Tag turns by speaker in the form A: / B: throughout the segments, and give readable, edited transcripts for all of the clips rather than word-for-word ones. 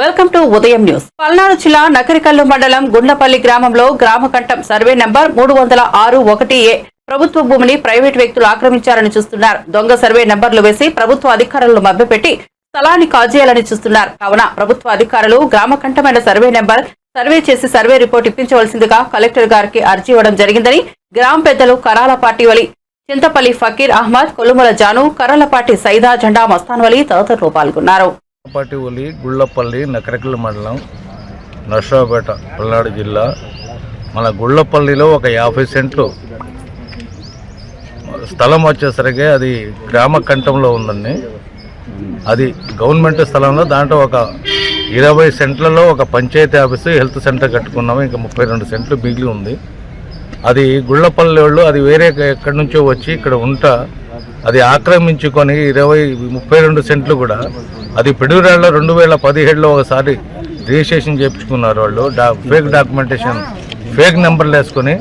A: Welcome to ఉదయం news. Palnadu జిల్లా నకరికల్లు మండలం గుండ్లపల్లి గ్రామంలో గ్రామ కంఠం సర్వే నంబర్ 306-1A ప్రభుత్వ భూమిని ప్రైవేట్ వ్యక్తులు ఆక్రమించారని చూస్తున్నారు. దొంగ సర్వే నంబర్లు వేసి ప్రభుత్వ అధికారులను మభ్యపెట్టి స్థలాన్ని కాజేయాలని చూస్తున్నారు. కావున ప్రభుత్వ అధికారులు గ్రామ కంఠమైన సర్వే నెంబర్ సర్వే చేసి సర్వే రిపోర్ట్ ఇప్పించవలసిందిగా కలెక్టర్ గారికి అర్జీ ఇవ్వడం జరిగిందని గ్రామ పెద్దలు కరాలపాటి వలి, చింతపల్లి ఫకీర్ అహ్మద్, కొలుముల జాను, కరాలపాటి సైదా, జెండా మస్తాన్ వలి తదితరులు పాల్గొన్నారు.
B: పాటి ఒలి గుళ్ళపల్లి నకరికల్లు మండలం నర్సాపేట పల్నాడు జిల్లా. మన గుళ్ళపల్లిలో ఒక 50 సెంట్లు స్థలం వచ్చేసరికి అది గ్రామ కంఠంలో ఉందండి. అది గవర్నమెంట్ స్థలంలో దాంట్లో ఒక 20 సెంట్లలో ఒక పంచాయతీ ఆఫీసు, హెల్త్ సెంటర్ కట్టుకున్నాము. ఇంకా 32 సెంట్లు మిగిలి ఉంది. అది గుళ్ళపల్లి వాళ్ళు అది వేరే ఎక్కడి నుంచో వచ్చి ఇక్కడ ఉంటా అది ఆక్రమించుకొని 32 సెంట్లు కూడా అది పిడుగురాళ్ళలో 2017లో ఒకసారి రిజిస్ట్రేషన్ చేయించుకున్నారు. వాళ్ళు ఫేక్ డాక్యుమెంటేషన్, ఫేక్ నెంబర్లు వేసుకొని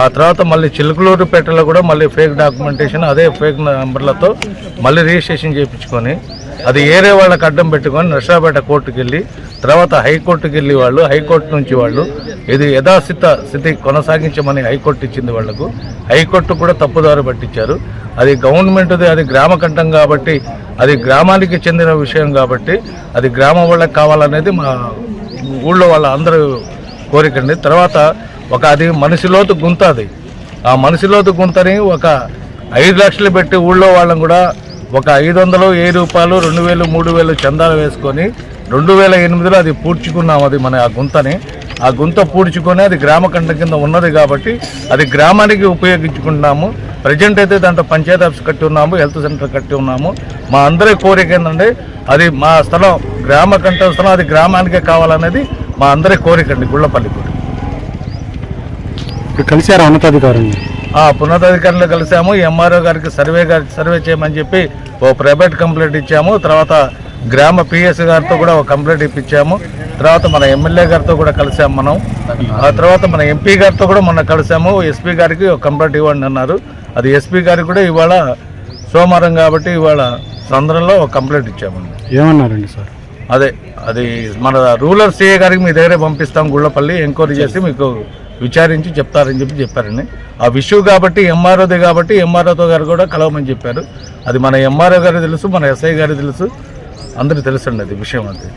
B: ఆ తర్వాత మళ్ళీ చిలుకలూరుపేటలో కూడా మళ్ళీ ఫేక్ డాక్యుమెంటేషన్ అదే ఫేక్ నెంబర్లతో మళ్ళీ రిజిస్ట్రేషన్ చేయించుకొని అది ఏరే వాళ్ళకి అడ్డం పెట్టుకొని నర్సాపేట కోర్టుకు వెళ్ళి తర్వాత హైకోర్టుకి వెళ్ళి వాళ్ళు హైకోర్టు నుంచి వాళ్ళు ఇది స్థితి కొనసాగించమని హైకోర్టు ఇచ్చింది వాళ్లకు. హైకోర్టు కూడా తప్పుదారి పట్టించారు. అది గవర్నమెంట్ది, అది గ్రామ కంఠం కాబట్టి అది గ్రామానికి చెందిన విషయం కాబట్టి అది గ్రామం వాళ్ళకి కావాలనేది మా ఊళ్ళో వాళ్ళ అందరూ కోరికండి. తర్వాత ఒక అది మనిషిలోతు గుంత, అది ఆ మనిషిలోతు గుంతని ఒక 5 లక్షలు పెట్టి ఊళ్ళో వాళ్ళని కూడా ఒక 500, 1000 రూపాయలు, 2000, 3000 చందాలు వేసుకొని 2008లో అది పూడ్చుకున్నాం. అది మన ఆ గుంత పూడ్చుకొని అది గ్రామ కంఠం కింద ఉన్నది కాబట్టి అది గ్రామానికి ఉపయోగించుకుంటున్నాము. ప్రజెంట్ అయితే దాంట్లో పంచాయతీ ఆఫీస్ కట్టి ఉన్నాము, హెల్త్ సెంటర్ కట్టి ఉన్నాము. మా అందరి కోరిక ఏంటంటే అది మా స్థలం గ్రామ కంఠం స్థలం, అది గ్రామానికే కావాలనేది మా అందరి కోరిక అండి. గుళ్ళపల్లి కోరిక.
C: కలిసారు ఉన్నతాధికారులు?
B: ఉన్నతాధికారులు కలిసాము. ఎంఆర్ఓ గారికి సర్వే చేయమని చెప్పి ఓ ప్రైవేట్ కంప్లైంట్ ఇచ్చాము. తర్వాత గ్రామ పిఎస్ గారితో కూడా ఒక కంప్లైంట్ ఇప్పించాము. తర్వాత మన ఎమ్మెల్యే గారితో కూడా కలిసాము మనం. ఆ తర్వాత మన ఎంపీ గారితో కూడా మొన్న కలిసాము. ఎస్పీ గారికి ఒక కంప్లైంట్ ఇవ్వండి అన్నారు. అది ఎస్పీ గారికి కూడా ఇవాళ సోమవారం కాబట్టి ఇవాళ సందర్భంలో ఒక కంప్లైంట్ ఇచ్చామండి.
C: ఏమన్నారండి సార్?
B: అది మన రూరల్ సిఏ గారికి మీ దగ్గరే పంపిస్తాం, గుళ్ళపల్లి ఎంక్వైరీ చేసి మీకు విచారించి చెప్తారని చెప్పారండి. ఆ విషయం కాబట్టి ఎంఆర్ఓది కాబట్టి ఎంఆర్ఓతో గారు కూడా కలవమని చెప్పారు. అది మన ఎంఆర్ఓ గారికి తెలుసు, మన ఎస్ఐ గారికి తెలుసు, అందరికీ తెలుసండి అది విషయం. అది